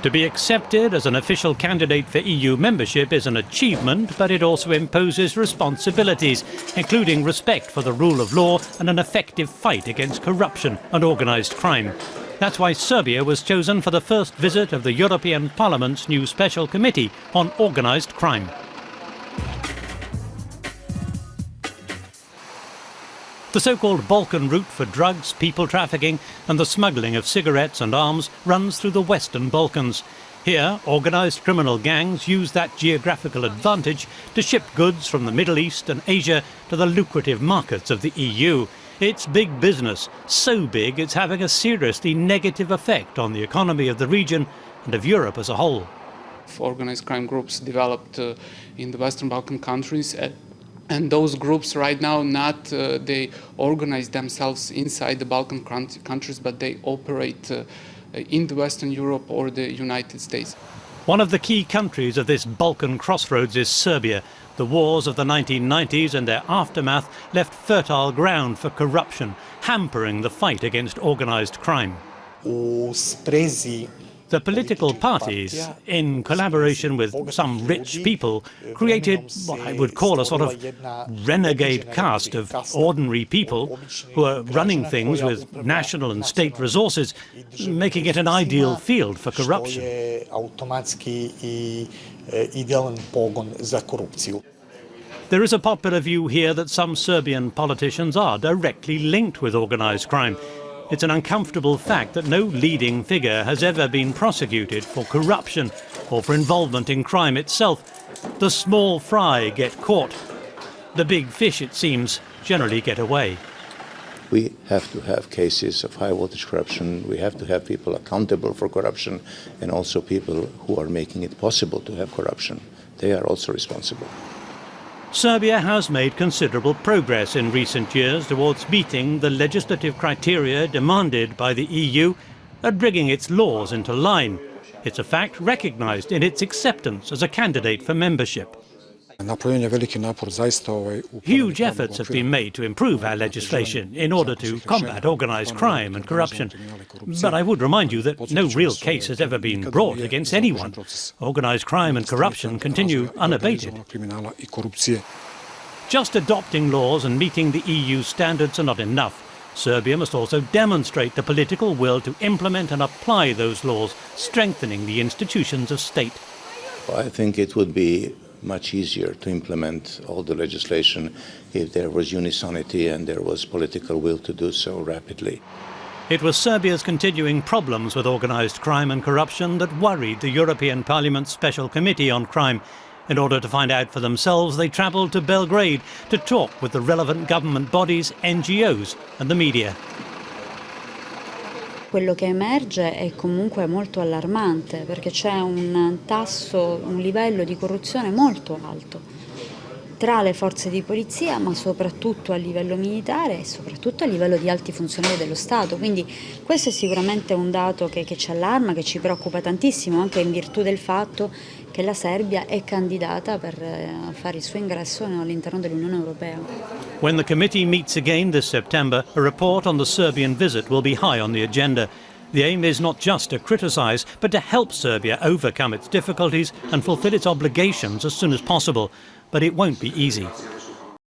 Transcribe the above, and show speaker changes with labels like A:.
A: To be accepted as an official candidate for EU membership is an achievement, but it also imposes responsibilities, including respect for the rule of law and an effective fight against corruption and organised crime. That's why Serbia was chosen for the first visit of the European Parliament's new Special Committee on Organised Crime. The so-called Balkan route for drugs, people trafficking and the smuggling of cigarettes and arms runs through the Western Balkans. Here, organised criminal gangs use that geographical advantage to ship goods from the Middle East and Asia to the lucrative markets of the EU. It's big business, so big it's having a seriously negative effect on the economy of the region and of Europe as a whole.
B: Organised crime groups developed in the Western Balkan countries. And those groups right now, they organize themselves inside the Balkan countries, but they operate in the Western Europe or the United States.
A: One of the key countries of this Balkan crossroads is Serbia. The wars of the 1990s and their aftermath left fertile ground for corruption, hampering the fight against organised crime. The political parties, in collaboration with some rich people, created what I would call a sort of renegade caste of ordinary people who are running things with national and state resources, making it an ideal field for corruption. There is a popular view here that some Serbian politicians are directly linked with organised crime. It's an uncomfortable fact that no leading figure has ever been prosecuted for corruption or for involvement in crime itself. The small fry get caught. The big fish, it seems, generally get away.
C: We have to have cases of high-voltage corruption. We have to have people accountable for corruption and also people who are making it possible to have corruption. They are also responsible.
A: Serbia has made considerable progress in recent years towards meeting the legislative criteria demanded by the EU and bringing its laws into line. It's a fact recognised in its acceptance as a candidate for membership. Huge efforts have been made to improve our legislation in order to combat organised crime and corruption. But I would remind you that no real case has ever been brought against anyone. Organised crime and corruption continue unabated. Just adopting laws and meeting the EU standards are not enough. Serbia must also demonstrate the political will to implement and apply those laws, strengthening the institutions of state.
C: I think it would be much easier to implement all the legislation if there was unisonicity and there was political will to do so rapidly.
A: It was Serbia's continuing problems with organised crime and corruption that worried the European Parliament's Special Committee on Crime. In order to find out for themselves, they travelled to Belgrade to talk with the relevant government bodies, NGOs and the media.
D: Quello che emerge è comunque molto allarmante perché c'è un livello di corruzione molto alto tra le forze di polizia, ma soprattutto a livello militare e soprattutto a livello di alti funzionari dello Stato. Quindi questo è sicuramente un dato che ci allarma, che ci preoccupa tantissimo, anche in virtù del fatto che la Serbia è candidata per fare il suo ingresso all'interno dell'Unione Europea.
A: When the committee meets again this September, a report on the Serbian visit will be high on the agenda. The aim is not just to criticise, but to help Serbia overcome its difficulties and fulfil its obligations as soon as possible. But it won't be easy.